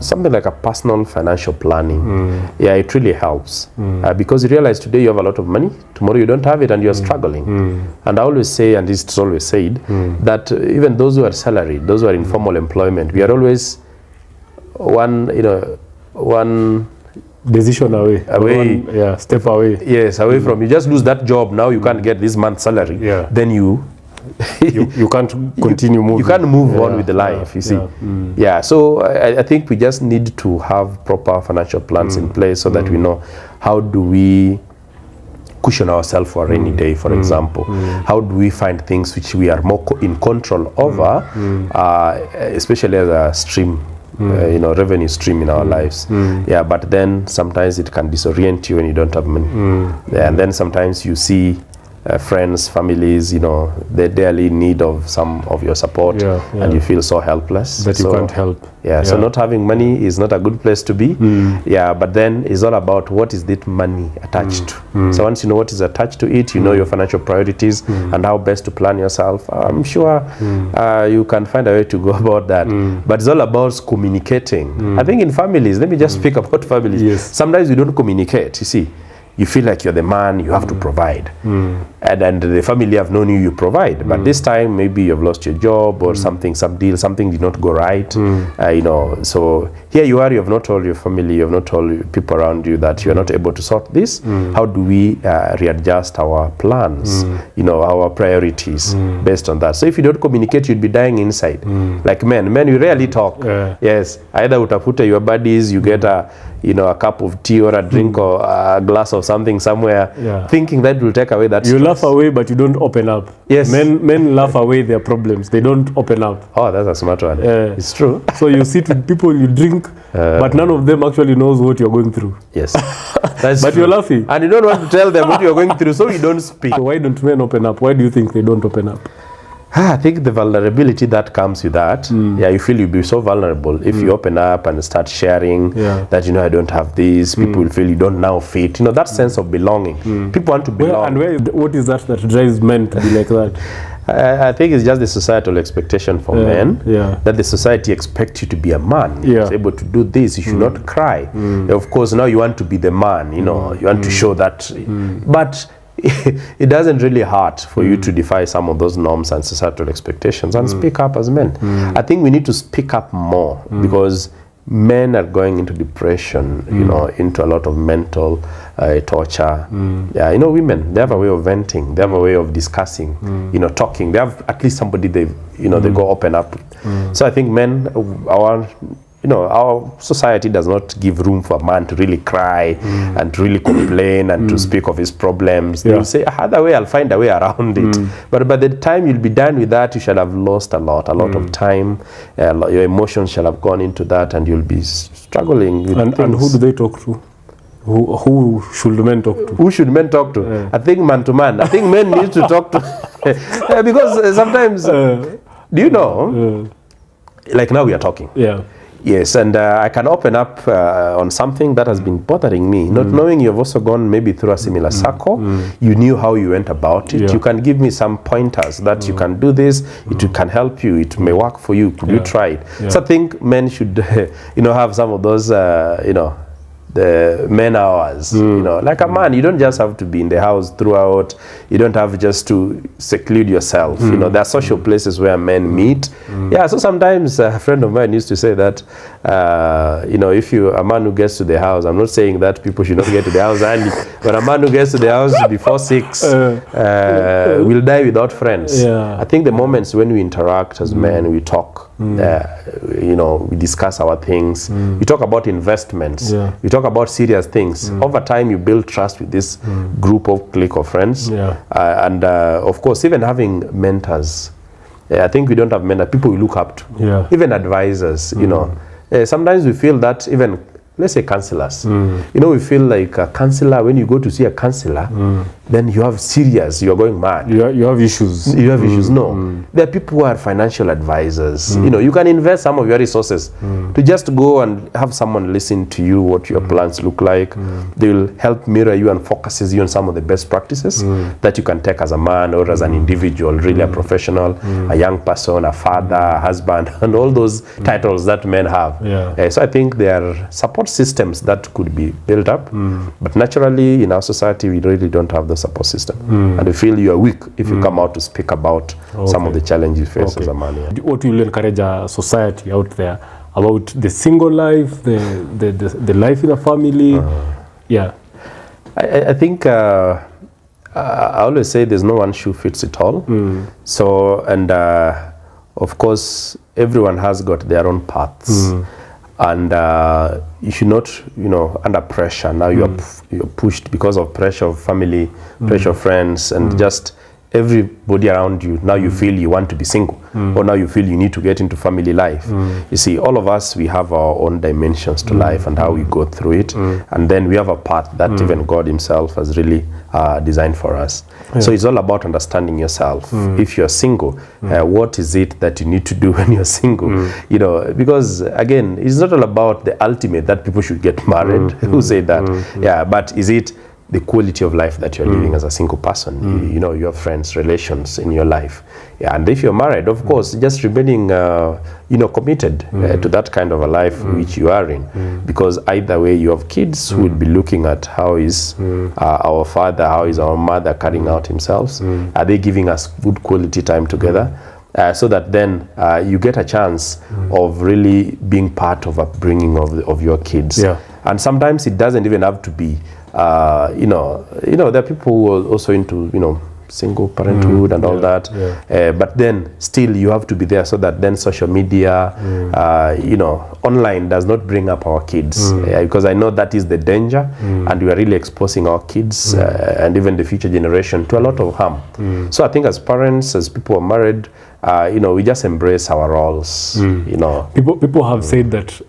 something like a personal financial planning. It really helps because you realize today you have a lot of money, tomorrow you don't have it and you're struggling. And I always say, and it's always said, that even those who are salaried, those who are in formal employment, we are always one decision away. Step away. Yes, away from, you just lose that job, now you can't get this month's salary, then you can't continue moving. You can't move on with the life, you see. So I think we just need to have proper financial plans in place so that we know how do we cushion ourselves for a rainy day, for example. How do we find things which we are more in control over, especially as a stream, revenue stream in our lives. But then sometimes it can disorient you when you don't have money. And then sometimes you see friends, families, they're dearly in need of some of your support, and you feel so helpless. That you can't help. So not having money is not a good place to be. But then it's all about what is that money attached to. So once you know what is attached to it, you know your financial priorities and how best to plan yourself. I'm sure you can find a way to go about that. But it's all about communicating. I think in families, let me just speak about families. Sometimes we don't communicate, you see. You feel like you're the man, you have to provide. And the family have known you provide. But this time, maybe you've lost your job or something, some deal, something did not go right. So here you are, you have not told your family, you have not told people around you that you're not able to sort this. How do we readjust our plans, our priorities based on that? So if you don't communicate, you'd be dying inside. Like men, we rarely talk. Yes, either utafuta your buddies, you get a cup of tea or a drink or a glass of something somewhere, thinking that will take away that stress. You laugh away, but you don't open up. Yes. Men laugh away their problems. They don't open up. Oh, that's a smart one. It's true. So you sit with people, you drink, but none of them actually knows what you're going through. Yes. That's but true. You're laughing. And you don't want to tell them what you're going through, so you don't speak. So why don't men open up? Why do you think they don't open up? I think the vulnerability that comes with that, you feel you'll be so vulnerable if you open up and start sharing that, I don't have this, people will feel you don't now fit, that sense of belonging. People want to belong. What is that drives men to be like that? I think it's just the societal expectation for men, that the society expects you to be a man. You're able to do this, you should not cry. Of course, now you want to be the man, you want to show that. But it doesn't really hurt for you to defy some of those norms and societal expectations and speak up as men. I think we need to speak up more because men are going into depression, into a lot of mental torture. Women, they have a way of venting, they have a way of discussing, talking. They have at least somebody they go open up. So I think men, our society does not give room for a man to really cry and to really complain and to speak of his problems. They will say, either way, I'll find a way around it. But by the time you'll be done with that, you shall have lost a lot of time. Your emotions shall have gone into that, and you'll be struggling with things. And who do they talk to? Who should men talk to? Who should men talk to? I think man to man. I think men need to talk to because sometimes, like now we are talking. Yes, and I can open up on something that has been bothering me, not knowing you've also gone maybe through a similar circle. You knew how you went about it. You can give me some pointers that you can do this, it can help you, it may work for you, could you try it? So I think men should, have some of those, the men hours, like a man, you don't just have to be in the house throughout, you don't have just to seclude yourself, there are social places where men meet. So sometimes a friend of mine used to say that, if you're a man who gets to the house, I'm not saying that people should not get to the house early, but a man who gets to the house before 6 will die without friends. I think the moments when we interact as men, we talk, You know, we discuss our things. We talk about investments. Yeah. We talk about serious things. Over time, you build trust with this group of clique of friends. Yeah. And of course, even having mentors. I think we don't have mentors, people we look up to. Yeah. Even advisors, you know. Sometimes we feel that even, let's say counselors. You know, we feel like a counselor, when you go to see a counselor, then you have serious, you're going mad. You have issues. You have issues. No. There are people who are financial advisors. You know, you can invest some of your resources to just go and have someone listen to you, what your plans look like. They will help mirror you and focuses you on some of the best practices that you can take as a man or as an individual, really a professional, a young person, a father, a husband, and all those titles that men have. Yeah. So I think there are support systems that could be built up, but naturally in our society we really don't have the support system, and we feel you are weak if you come out to speak about some of the challenges you face as a man. Yeah. What will you encourage a society out there about the single life, the life in a family? Yeah. I think I always say there's no one shoe fits it all. So, and of course everyone has got their own paths. And you should not, you know, under pressure. Now you're pushed because of pressure of family, pressure of friends, and just everybody around you. Now you feel you want to be single, or now you feel you need to get into family life. You see, all of us, we have our own dimensions to life and how we go through it. And then we have a path that even God himself has really designed for us. So it's all about understanding yourself. If you're single, what is it that you need to do when you're single? You know, because again, it's not all about the ultimate that people should get married. Who say that? Yeah, but is it the quality of life that you're living as a single person? You know, your friends, relations in your life. Yeah, and if you're married, of course, just remaining, you know, committed to that kind of a life which you are in. Because either way, you have kids who will be looking at how is our father, how is our mother carrying out himself. Are they giving us good quality time together? So that then you get a chance of really being part of upbringing of your kids. Yeah. And sometimes it doesn't even have to be, you know, there are people who are also into, you know, single parenthood and all that. But then still you have to be there so that then social media, you know, online does not bring up our kids. Because I know that is the danger, and we are really exposing our kids and even the future generation to a lot of harm. So I think as parents, as people who are married, you know, we just embrace our roles. You know, people have said that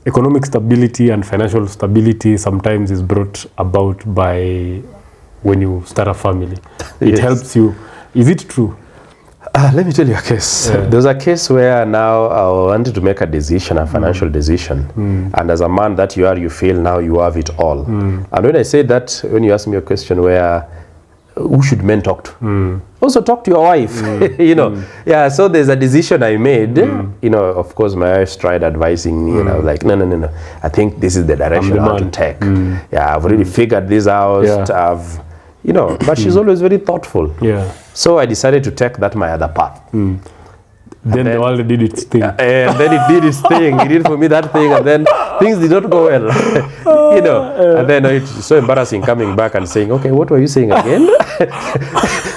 economic stability and financial stability sometimes is brought about by when you start a family. It helps you. Is it true? Let me tell you a case. There's a case where now I wanted to make a decision, a financial decision. And as a man that you are, you feel now you have it all. And when I say that, when you ask me a question where who should men talk to? Also talk to your wife. You know, yeah, so there's a decision I made. You know, of course my wife tried advising me, and I was like, no, I think this is the direction I want to take. Yeah, I've already figured this out. I've, you know, but she's always very thoughtful. Yeah. So I decided to take that my other path. Then the world did its thing. And then it did its thing. It did for me that thing, and then things did not go well. You know, and then it's so embarrassing coming back and saying, okay, what were you saying again?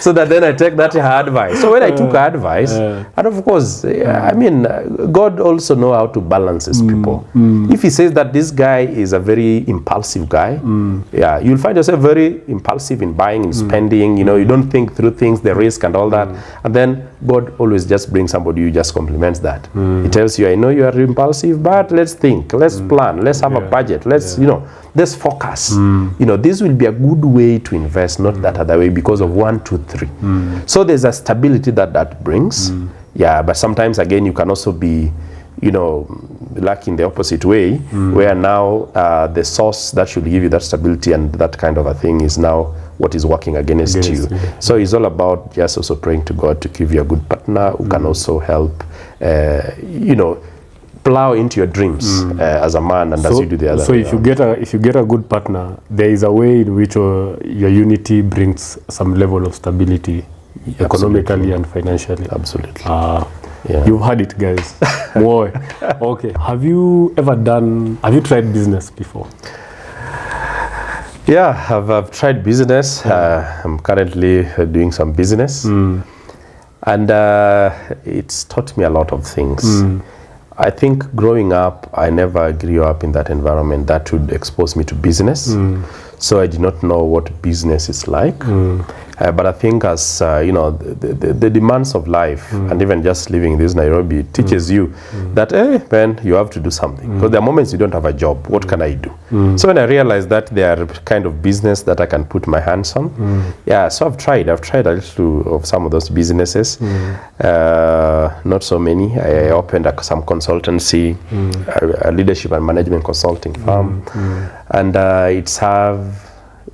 So that then I take that her advice. So when I took her advice, and of course, I mean, God also know how to balance his people. If he says that this guy is a very impulsive guy, yeah, you'll find yourself very impulsive in buying and spending. You know, you don't think through things, the risk and all that. And then God always just brings somebody who just complements that. He tells you, I know you are impulsive, but let's think, let's plan, let's have a budget, let's, you know, let's focus. You know, this will be a good way to invest, not that other way, because of 1, 2, 3. So there's a stability that brings. Yeah, but sometimes again you can also be, you know, like in the opposite way, where now the source that should give you that stability and that kind of a thing is now what is working against you. So it's all about just also praying to God to give you a good partner who can also help, you know, plow into your dreams as a man, and as you do the other. So if you get a good partner, there is a way in which your unity brings some level of stability, economically and financially. Absolutely. You've heard it, guys. Boy. Okay. Have you tried business before? Yeah, I've tried business. I'm currently doing some business. And it's taught me a lot of things. I think growing up, I never grew up in that environment that would expose me to business. So I did not know what business is like. But I think as, the demands of life and even just living in this Nairobi teaches you that, man, you have to do something. Because there are moments you don't have a job. What can I do? So when I realized that there are kind of business that I can put my hands on, so I've tried a little of some of those businesses. Not so many. I opened some consultancy, a leadership and management consulting firm. And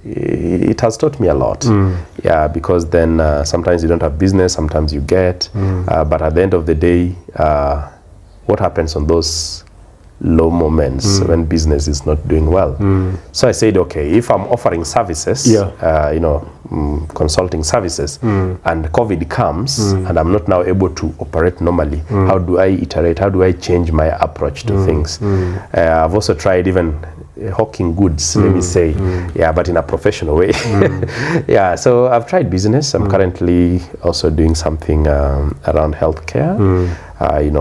it has taught me a lot. Because then sometimes you don't have business, sometimes you get, but at the end of the day, what happens on those low moments when business is not doing well? So I said, okay, if I'm offering services, consulting services, and COVID comes and I'm not now able to operate normally, how do I iterate? How do I change my approach to things? I've also tried even hawking goods, let me say, but in a professional way. So I've tried business. I'm currently also doing something around healthcare,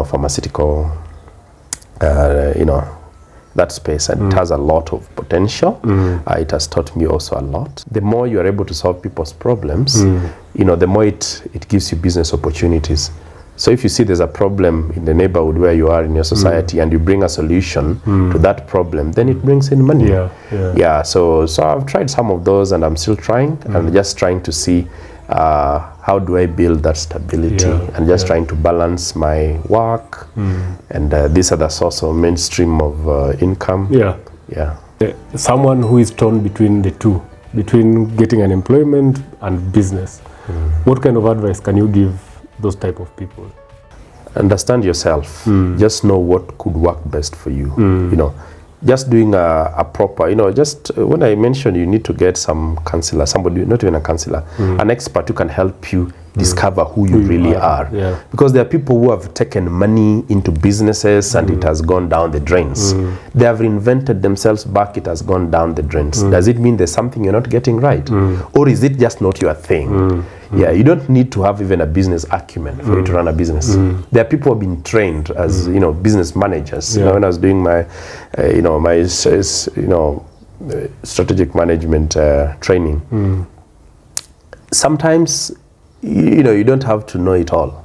pharmaceutical, that space, and it has a lot of potential. It has taught me also a lot. The more you are able to solve people's problems, the more it gives you business opportunities. So if you see there's a problem in the neighborhood where you are in your society and you bring a solution to that problem, then it brings in money. So I've tried some of those and I'm still trying, and just trying to see how do I build that stability, and just trying to balance my work and this other source of mainstream of income. Someone who is torn between the two, between getting an employment and business, what kind of advice can you give those type of people? Understand yourself. Just know what could work best for you. Just doing a proper, just when I mentioned you need to get some counselor, somebody, not even a counselor, an expert who can help you discover who you really are. Because there are people who have taken money into businesses and it has gone down the drains. They have reinvented themselves back, it has gone down the drains. Does it mean there's something you're not getting right? Or is it just not your thing? You don't need to have even a business acumen for you to run a business. There are people who have been trained as business managers. When I was doing my strategic management training, sometimes you don't have to know it all.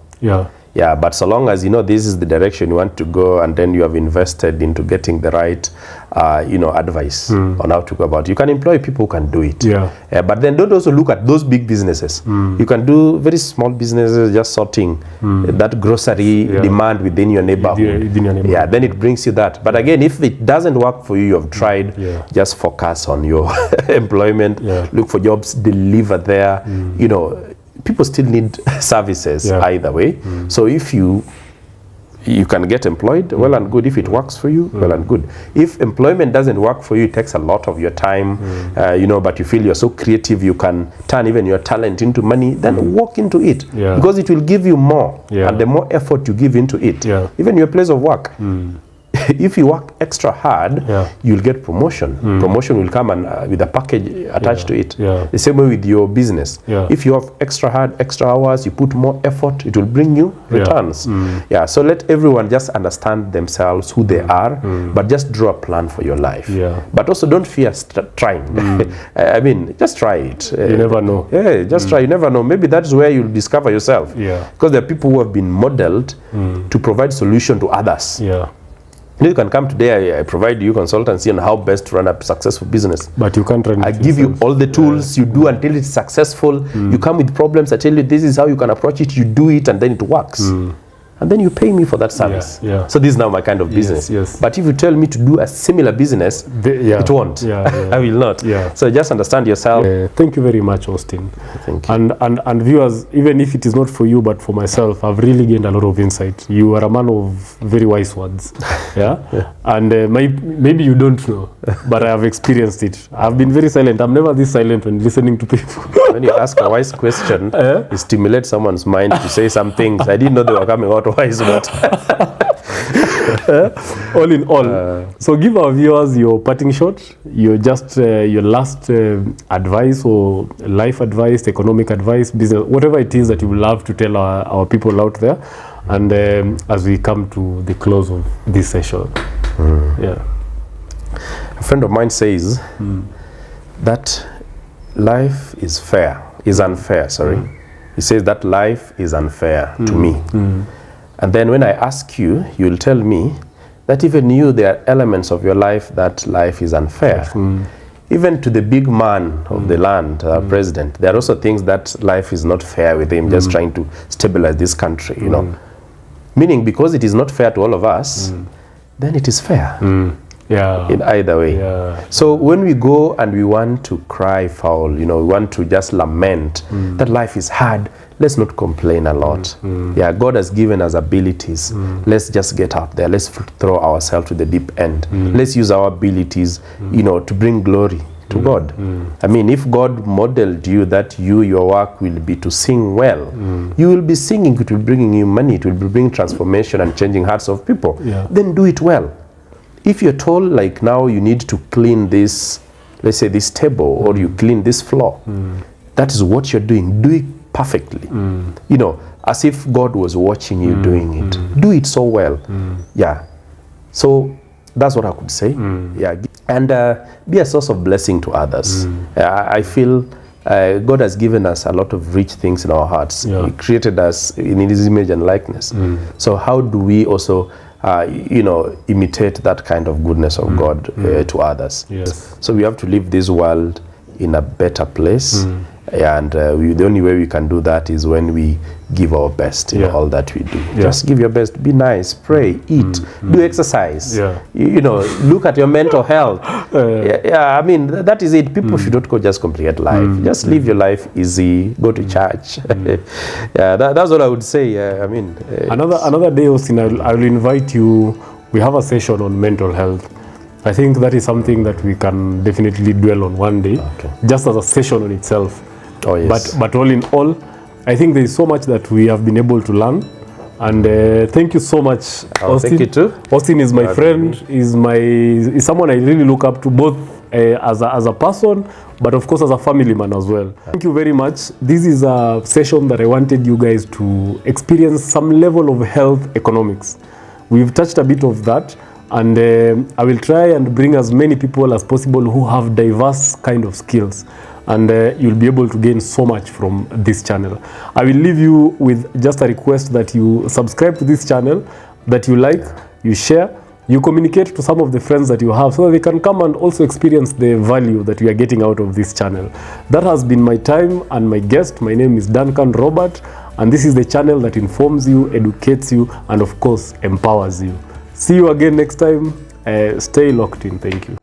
But so long as this is the direction you want to go, and then you have invested into getting the right advice on how to go about it. You can employ people who can do it. But then don't also look at those big businesses. You can do very small businesses, just sorting that grocery demand within your neighborhood. Then it brings you that. But again, if it doesn't work for you, you have tried, just focus on your employment, look for jobs, deliver there. People still need services either way. So if you can get employed, well and good. If it works for you, well and good. If employment doesn't work for you, it takes a lot of your time, but you feel you're so creative, you can turn even your talent into money, then walk into it. Because it will give you more. And the more effort you give into it, even your place of work, if you work extra hard, you'll get promotion. Promotion will come and with a package attached to it. The same way with your business. If you have extra hard, extra hours, you put more effort, it will bring you returns. So let everyone just understand themselves, who they are, but just draw a plan for your life. But also don't fear trying. I mean, just try it. You never know. Just try. You never know. Maybe that's where you'll discover yourself. Because there are people who have been modeled to provide solution to others. You can come today, I provide you consultancy on how best to run a successful business. But you can't run it I give you all the tools, you do until it's successful. You come with problems, I tell you this is how you can approach it, you do it, and then it works. And then you pay me for that service. So this is now my kind of business. But if you tell me to do a similar business, it won't. I will not. So just understand yourself. Thank you very much, Austine. Thank you. And viewers, even if it is not for you, but for myself, I've really gained a lot of insight. You are a man of very wise words. And maybe you don't know, but I have experienced it. I've been very silent. I'm never this silent when listening to people. When you ask a wise question, it stimulates someone's mind to say some things. I didn't know they were coming out wise, but All in all. So give our viewers your parting shot, your last advice or life advice, economic advice, business, whatever it is that you would love to tell our people out there. And as we come to the close of this session. Yeah. A friend of mine says that life is unfair, sorry. He says that life is unfair to me. And then when I ask you, you'll tell me that even you, there are elements of your life that life is unfair. Even to the big man of the land, our president, there are also things that life is not fair with him, just trying to stabilize this country, you know. Meaning, because it is not fair to all of us, then it is fair. Yeah. In either way. Yeah. So when we go and we want to cry foul, you know, we want to just lament that life is hard, let's not complain a lot. Yeah, God has given us abilities. Let's just get out there. Let's throw ourselves to the deep end. Let's use our abilities, you know, to bring glory to God. I mean, if God modeled you that your work will be to sing well, you will be singing, it will be bringing you money, it will be bringing transformation and changing hearts of people. Yeah. Then do it well. If you're told, like, now you need to clean this, let's say this table, or you clean this floor, that is what you're doing. Do it perfectly. You know, as if God was watching you doing it. Do it so well. Yeah. So that's what I could say. Yeah. And be a source of blessing to others. I feel God has given us a lot of rich things in our hearts. Yeah. He created us in His image and likeness. So how do we also you know, imitate that kind of goodness of God to others? Yes. So we have to leave this world in a better place, and the only way we can do that is when we give our best in all that we do. Just give your best, be nice, pray, eat, do exercise. You know, look at your mental health. I mean, that is it. People should not go just complicate life. Just live your life easy, go to church. That's what I would say. I mean, another day, Austine, I will invite you. We have a session on mental health. I think that is something that we can definitely dwell on one day, just as a session on itself. Oh, yes. But all in all, I think there is so much that we have been able to learn. And thank you so much, Austine. Thank you too. Austine is my friend, is someone I really look up to, both as a person, but of course as a family man as well. Thank you very much. This is a session that I wanted you guys to experience some level of health economics. We've touched a bit of that. And I will try and bring as many people as possible who have diverse kind of skills. And you'll be able to gain so much from this channel. I will leave you with just a request that you subscribe to this channel, that you like, you share, you communicate to some of the friends that you have so that they can come and also experience the value that we are getting out of this channel. That has been my time and my guest. My name is Duncan Robert, and this is the channel that informs you, educates you, and of course, empowers you. See you again next time. Stay locked in. Thank you.